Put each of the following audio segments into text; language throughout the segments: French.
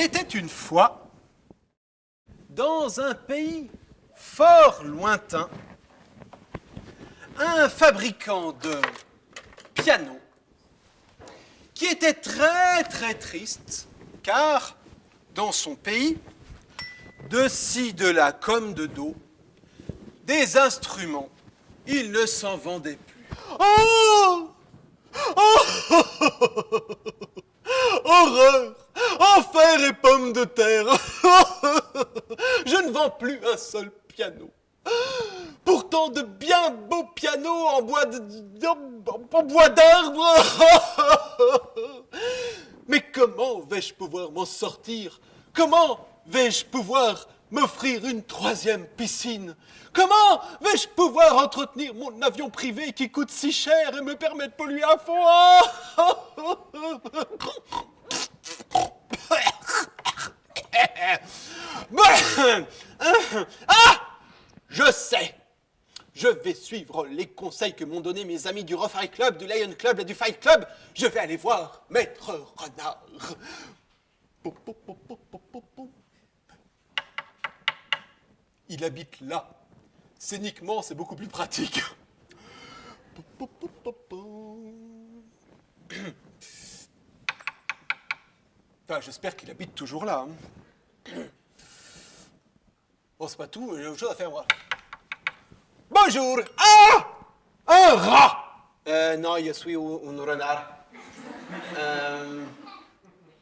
était une fois, dans un pays fort lointain, un fabricant de pianos qui était très très triste car dans son pays, de ci, de là, comme de dos, des instruments, il ne s'en vendait plus. Oh! Oh! Horreur! Enfer et pommes de terre! Je ne vends plus un seul piano. Pourtant de bien beaux pianos en bois d'arbre. Mais comment vais-je pouvoir m'en sortir? Comment vais-je pouvoir m'offrir une troisième piscine? Comment vais-je pouvoir entretenir mon avion privé qui coûte si cher et me permet de polluer à fond? Ah! Je sais! Je vais suivre les conseils que m'ont donnés mes amis du Rough Fight Club, du Lion Club et du Fight Club. Je vais aller voir Maître Renard. Il habite là. Scéniquement, c'est beaucoup plus pratique. Enfin, j'espère qu'il habite toujours là. Bon, c'est pas tout, j'ai autre chose à faire, moi. Bonjour! Ah! Un rat! Non, je suis un renard.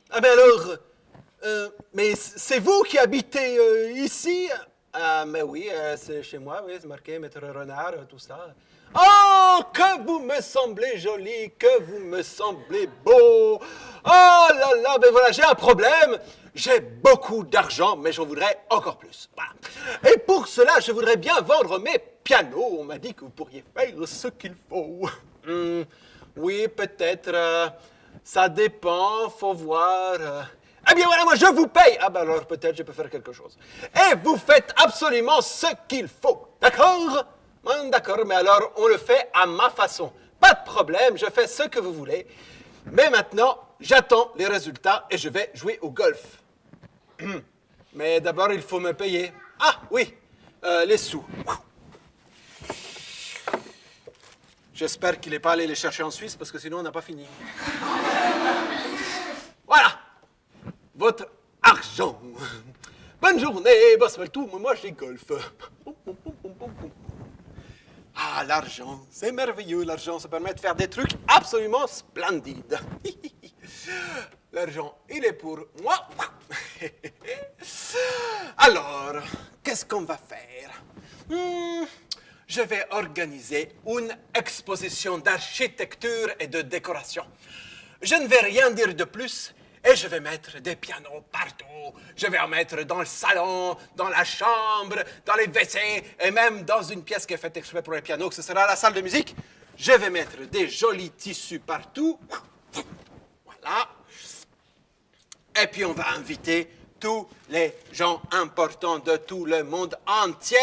Ah ben alors, mais c'est vous qui habitez ici? Mais oui, c'est chez moi, oui, c'est marqué Maître Renard, tout ça. Oh, que vous me semblez joli, que vous me semblez beau. Oh là là, ben voilà, j'ai un problème. J'ai beaucoup d'argent, mais j'en voudrais encore plus. Voilà. Et pour cela, je voudrais bien vendre mes pianos. On m'a dit que vous pourriez faire ce qu'il faut. Oui, peut-être. Ça dépend, faut voir. Eh bien voilà, moi je vous paye. Ah ben alors peut-être je peux faire quelque chose. Et vous faites absolument ce qu'il faut. D'accord? D'accord, mais alors on le fait à ma façon. Pas de problème, je fais ce que vous voulez. Mais maintenant, j'attends les résultats et je vais jouer au golf. Mais d'abord, il faut me payer. Ah oui, les sous. J'espère qu'il n'est pas allé les chercher en Suisse parce que sinon on n'a pas fini. Voilà, votre argent. Bonne journée, tout, moi j'ai golf. Ah, l'argent, c'est merveilleux, l'argent, ça permet de faire des trucs absolument splendides. L'argent, il est pour moi. Alors, qu'est-ce qu'on va faire? Je vais organiser une exposition d'architecture et de décoration. Je ne vais rien dire de plus. Et je vais mettre des pianos partout. Je vais en mettre dans le salon, dans la chambre, dans les WC, et même dans une pièce qui est faite exprès pour les pianos, que ce sera la salle de musique. Je vais mettre des jolis tissus partout. Voilà. Et puis on va inviter tous les gens importants de tout le monde entier.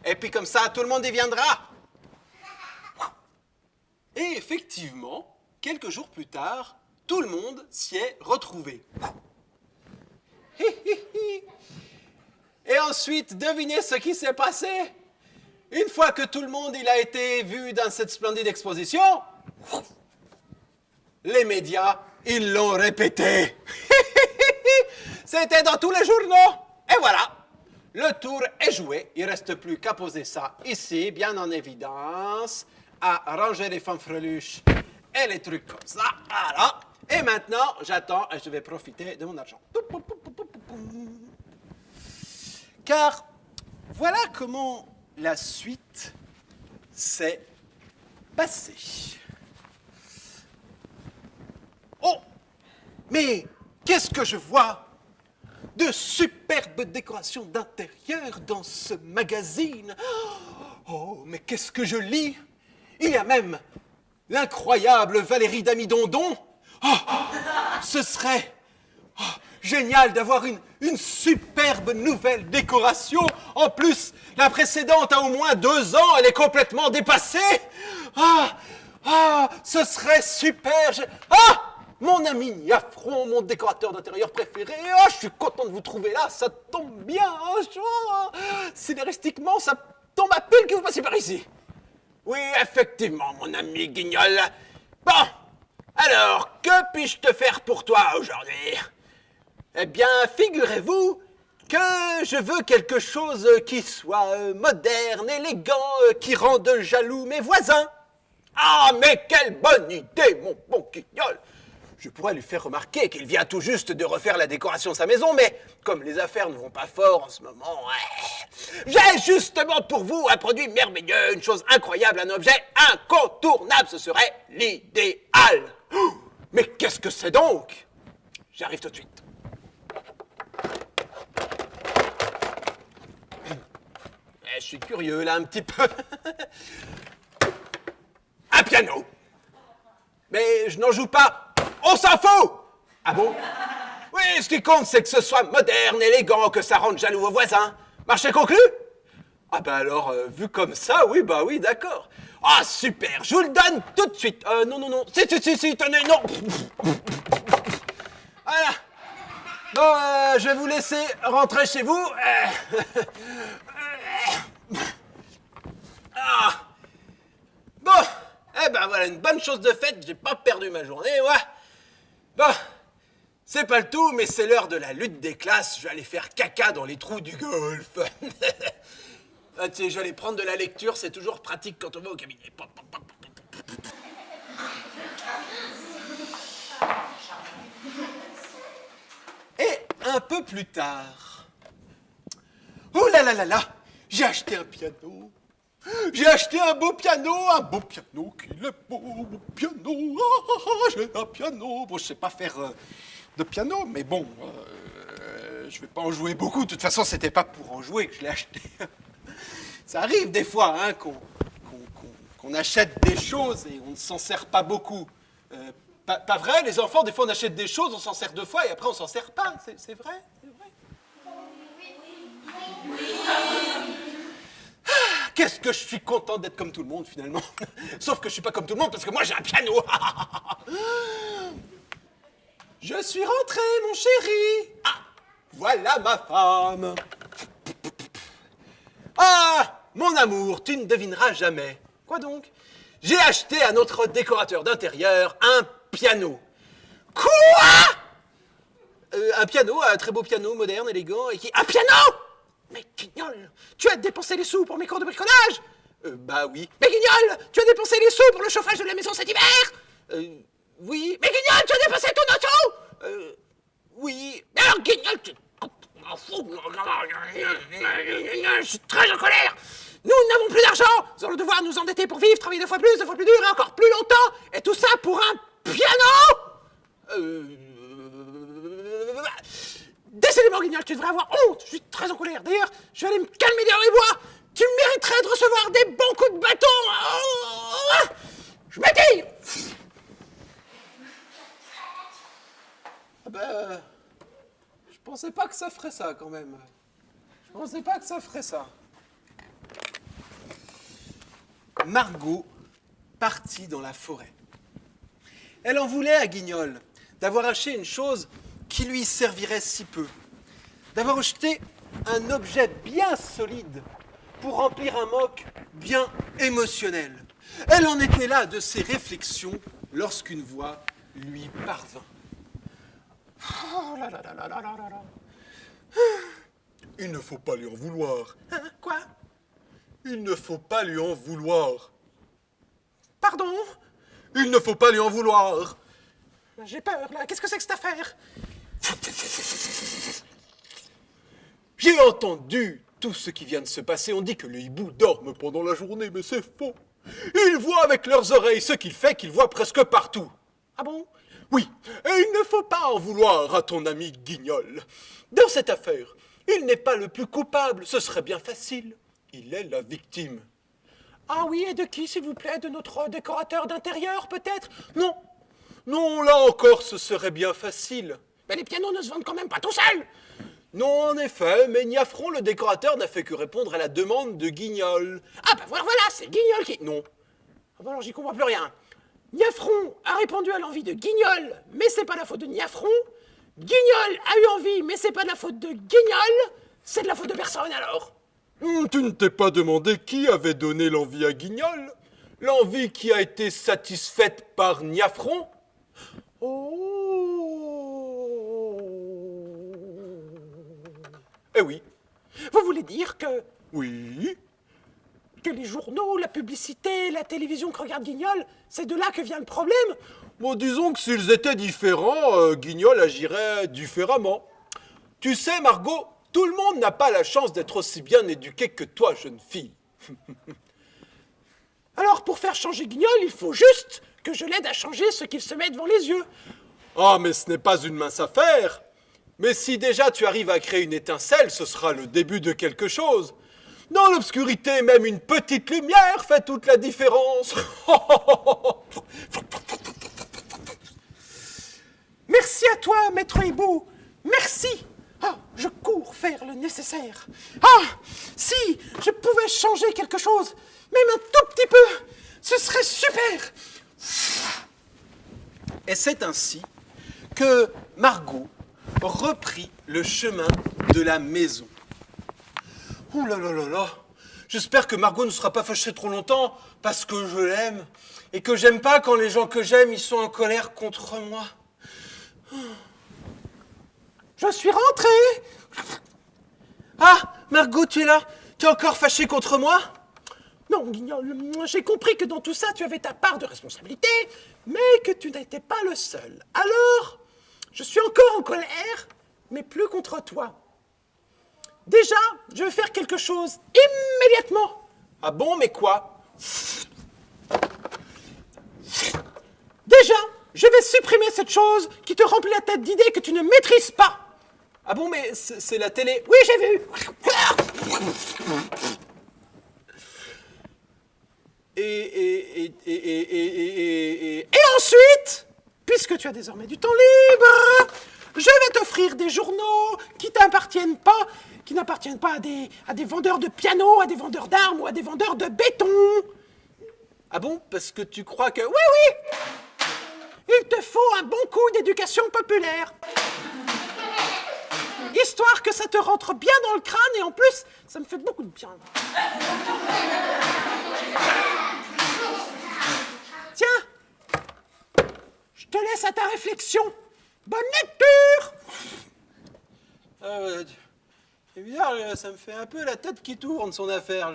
Et puis comme ça, tout le monde y viendra. Et effectivement, quelques jours plus tard, tout le monde s'y est retrouvé. Et ensuite, devinez ce qui s'est passé? Une fois que tout le monde il a été vu dans cette splendide exposition, les médias, ils l'ont répété. C'était dans tous les journaux. Et voilà, le tour est joué. Il ne reste plus qu'à poser ça ici, bien en évidence, à ranger les fanfreluches et les trucs comme ça. Voilà. Et maintenant, j'attends et je vais profiter de mon argent. Car voilà comment la suite s'est passée. Oh, mais qu'est-ce que je vois? De superbes décorations d'intérieur dans ce magazine. Oh, mais qu'est-ce que je lis? Il y a même l'incroyable Valérie Damidondo. Oh, ce serait génial d'avoir une superbe nouvelle décoration. En plus, la précédente a au moins 2 ans, elle est complètement dépassée. Ce serait super. mon ami Niafron, mon décorateur d'intérieur préféré. Oh, je suis content de vous trouver là, ça tombe bien. Scénaristiquement, ça tombe à pile que vous passiez par ici. Oui, effectivement, mon ami Guignol. Bon, alors, que puis-je te faire pour toi aujourd'hui? Eh bien, figurez-vous que je veux quelque chose qui soit moderne, élégant, qui rende jaloux mes voisins. Ah, mais quelle bonne idée, mon bon Guignol! Je pourrais lui faire remarquer qu'il vient tout juste de refaire la décoration de sa maison, mais comme les affaires ne vont pas fort en ce moment, j'ai justement pour vous un produit merveilleux, une chose incroyable, un objet incontournable, ce serait l'idéal. Mais qu'est-ce que c'est donc? J'arrive tout de suite. Je suis curieux là un petit peu. Un piano. Mais je n'en joue pas. On s'en fout. Ah bon? Oui, ce qui compte, c'est que ce soit moderne, élégant, que ça rende jaloux aux voisins. Marché conclu? Ah bah alors, vu comme ça, oui, bah oui, d'accord. Ah, super, je vous le donne tout de suite. Non. Si, tenez, non. Voilà. Bon, je vais vous laisser rentrer chez vous. Ah. Bon, eh ben voilà, une bonne chose de faite, j'ai pas perdu ma journée, ouais. Bon, c'est pas le tout, mais c'est l'heure de la lutte des classes, je vais aller faire caca dans les trous du golf. Ah, tu sais, je vais aller prendre de la lecture, c'est toujours pratique quand on va au cabinet. Et un peu plus tard... Oh là là là là, j'ai acheté un piano. J'ai acheté un beau piano qu'il est beau piano. J'ai un piano. Bon, je sais pas faire de piano, mais bon, je vais pas en jouer beaucoup. De toute façon, c'était pas pour en jouer que je l'ai acheté. Ça arrive des fois hein, qu'on achète des choses et on ne s'en sert pas beaucoup. Pas vrai, les enfants, des fois on achète des choses, on s'en sert 2 fois et après on s'en sert pas. C'est vrai? Qu'est-ce que je suis content d'être comme tout le monde finalement. Sauf que je suis pas comme tout le monde parce que moi j'ai un piano. Je suis rentré mon chéri. Ah, voilà ma femme. Ah, mon amour, tu ne devineras jamais. Quoi donc? J'ai acheté à notre décorateur d'intérieur un piano. Quoi? Un piano, un très beau piano, moderne, élégant, et qui... Un piano? Mais Guignol, tu as dépensé les sous pour mes cours de bricolage? Bah oui. Mais Guignol, tu as dépensé les sous pour le chauffage de la maison cet hiver? Oui. Mais Guignol, tu as dépensé ton auto? Oui. Mais alors Guignol, tu... Je suis très en colère. Nous n'avons plus d'argent. Nous allons devoir nous endetter pour vivre, travailler 2 fois plus, 2 fois plus dur et encore plus longtemps. Et tout ça pour un piano? Décidément, Guignol, tu devrais avoir honte. Je suis très en colère. D'ailleurs, je vais aller me calmer dans les bois. Tu mériterais de recevoir des bons coups de bâton. Je m'étire. Ah ben... Je pensais pas que ça ferait ça, quand même. Je pensais pas que ça ferait ça. Margot partit dans la forêt. Elle en voulait à Guignol d'avoir acheté une chose qui lui servirait si peu, d'avoir acheté un objet bien solide pour remplir un manque bien émotionnel. Elle en était là de ses réflexions lorsqu'une voix lui parvint. Oh là là là là là là là. Il ne faut pas lui en vouloir. Hein, quoi? Il ne faut pas lui en vouloir. Pardon? Il ne faut pas lui en vouloir. J'ai peur, là. Qu'est-ce que c'est que cette affaire? J'ai entendu tout ce qui vient de se passer. On dit que les hiboux dorment pendant la journée, mais c'est faux. Ils voient avec leurs oreilles, ce qui fait qu'ils voient presque partout. Ah bon? Oui, et il ne faut pas en vouloir à ton ami Guignol. Dans cette affaire, il n'est pas le plus coupable, ce serait bien facile. Il est la victime. Ah oui, et de qui, s'il vous plaît? De notre décorateur d'intérieur, peut-être? Non. Non, là encore, ce serait bien facile. Mais les pianos ne se vendent quand même pas tout seuls. Non, en effet, mais Niafron, le décorateur, n'a fait que répondre à la demande de Guignol. Ah bah voilà, c'est Guignol qui... Non. Ah bah alors j'y comprends plus rien. Niafron a répondu à l'envie de Guignol, mais c'est pas la faute de Niafron. Guignol a eu envie, mais c'est pas de la faute de Guignol. C'est de la faute de personne alors. Tu ne t'es pas demandé qui avait donné l'envie à Guignol? L'envie qui a été satisfaite par Niafron? Oh. Eh oui. Vous voulez dire que Oui. les journaux, la publicité, la télévision que regarde Guignol, c'est de là que vient le problème? Bon, disons que s'ils étaient différents, Guignol agirait différemment. Tu sais, Margot, tout le monde n'a pas la chance d'être aussi bien éduqué que toi, jeune fille. Alors pour faire changer Guignol, il faut juste que je l'aide à changer ce qu'il se met devant les yeux. Ah, mais ce n'est pas une mince affaire. Mais si déjà tu arrives à créer une étincelle, ce sera le début de quelque chose. Dans l'obscurité, même une petite lumière fait toute la différence. Merci à toi, maître hibou. Merci. Ah, je cours faire le nécessaire. Ah, si je pouvais changer quelque chose, même un tout petit peu, ce serait super. Et c'est ainsi que Margot reprit le chemin de la maison. Ouh là là là là, j'espère que Margot ne sera pas fâchée trop longtemps parce que je l'aime et que j'aime pas quand les gens que j'aime ils sont en colère contre moi. Je suis rentré. Ah, Margot, tu es là? Tu es encore fâchée contre moi? Non, Guignol, j'ai compris que dans tout ça, tu avais ta part de responsabilité, mais que tu n'étais pas le seul. Alors, je suis encore en colère, mais plus contre toi. Déjà, je veux faire quelque chose immédiatement. Ah bon, mais quoi? Déjà, je vais supprimer cette chose qui te remplit la tête d'idées que tu ne maîtrises pas. Ah bon, mais c'est la télé. Oui, j'ai vu. Et ensuite, puisque tu as désormais du temps libre, je vais t'offrir des journaux qui n'appartiennent pas à des vendeurs de piano, à des vendeurs d'armes ou à des vendeurs de béton. Ah bon, parce que tu crois que... Oui, il te faut un bon coup d'éducation populaire. Histoire que ça te rentre bien dans le crâne et en plus, ça me fait beaucoup de bien. Tiens, je te laisse à ta réflexion. Bonne lecture. C'est bizarre, ça me fait un peu la tête qui tourne, son affaire.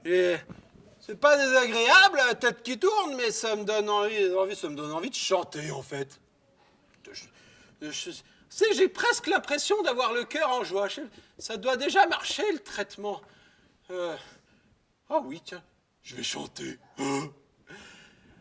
C'est pas désagréable, la tête qui tourne, mais ça me donne envie de chanter, en fait. J'ai presque l'impression d'avoir le cœur en joie. Ça doit déjà marcher, le traitement. Ah oui, tiens, je vais chanter.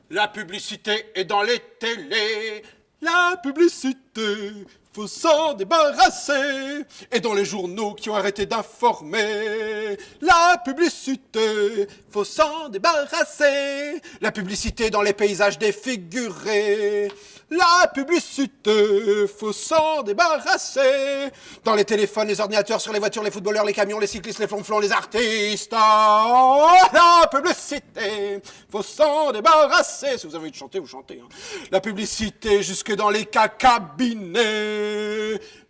La publicité est dans les télés. La publicité, faut s'en débarrasser. Et dans les journaux qui ont arrêté d'informer. La publicité, faut s'en débarrasser. La publicité dans les paysages défigurés. La publicité, faut s'en débarrasser. Dans les téléphones, les ordinateurs, sur les voitures, les footballeurs, les camions, les cyclistes, les flonflons, les artistes. Oh, la publicité, faut s'en débarrasser. Si vous avez envie de chanter, vous chantez. Hein. La publicité jusque dans les cabinets.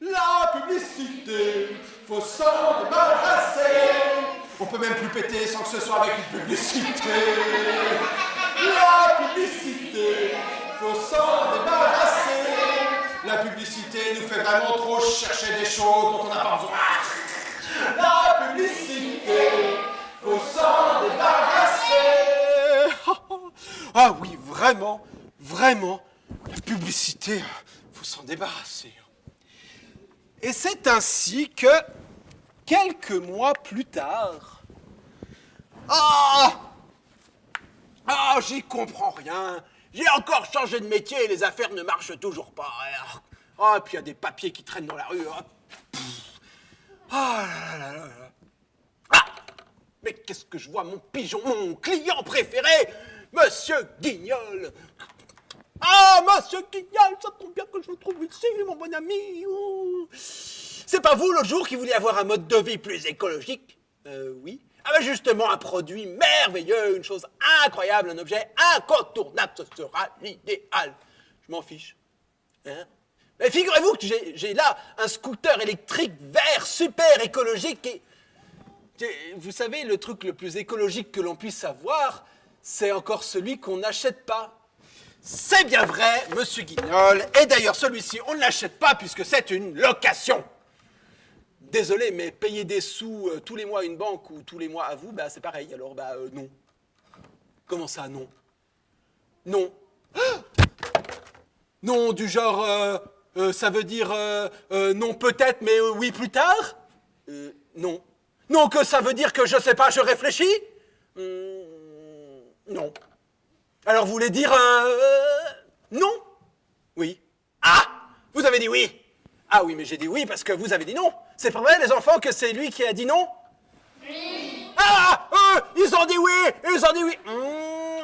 La publicité, faut s'en débarrasser. On peut même plus péter sans que ce soit avec une publicité. La publicité, faut s'en débarrasser. La publicité nous fait vraiment trop chercher des choses dont on n'a pas besoin. La publicité, faut s'en débarrasser. Ah oui, vraiment, la publicité, faut s'en débarrasser. Et c'est ainsi que, quelques mois plus tard, j'y comprends rien. J'ai encore changé de métier et les affaires ne marchent toujours pas. Et puis il y a des papiers qui traînent dans la rue. Mais qu'est-ce que je vois, mon pigeon, mon client préféré, Monsieur Guignol. Ah, Monsieur Guignol, ça tombe bien que je le trouve ici, mon bon ami. C'est pas vous, l'autre jour, qui vouliez avoir un mode de vie plus écologique? Oui. Ah ben justement, un produit merveilleux, une chose incroyable, un objet incontournable, ce sera l'idéal. Je m'en fiche. Hein? Mais figurez-vous que j'ai là un scooter électrique vert super écologique et... Vous savez, le truc le plus écologique que l'on puisse avoir, c'est encore celui qu'on n'achète pas. C'est bien vrai, monsieur Guignol, et d'ailleurs celui-ci, on ne l'achète pas puisque c'est une location. Désolé, mais payer des sous tous les mois à une banque ou tous les mois à vous, bah c'est pareil, alors non. Comment ça, non? Non. Non, du genre, ça veut dire non peut-être, mais oui plus tard? Non. Non, que ça veut dire que je sais pas, je réfléchis? Non. Alors vous voulez dire non? Oui. Ah! Vous avez dit oui! Ah oui, mais j'ai dit oui parce que vous avez dit non. C'est pas vrai, les enfants, que c'est lui qui a dit non? Oui. Ah! Ils ont dit oui! Ils ont dit oui!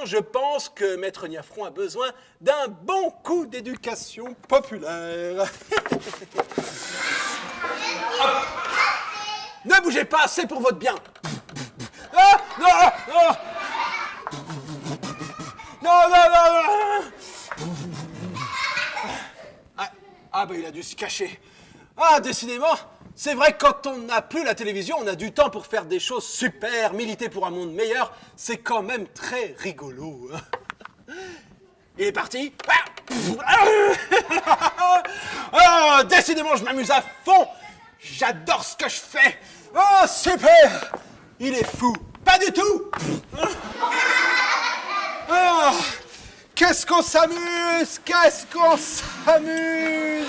Je pense que Maître Niafron a besoin d'un bon coup d'éducation populaire. Ne bougez pas, c'est pour votre bien. Ah, non, non. Non, non, non, non. Ah, bah il a dû se cacher. Ah, décidément, c'est vrai que quand on n'a plus la télévision, on a du temps pour faire des choses super, militer pour un monde meilleur. C'est quand même très rigolo. Il est parti. Oh, décidément, je m'amuse à fond. J'adore ce que je fais. Oh, super. Il est fou. Pas du tout. Oh, qu'est-ce qu'on s'amuse. Qu'est-ce qu'on s'amuse.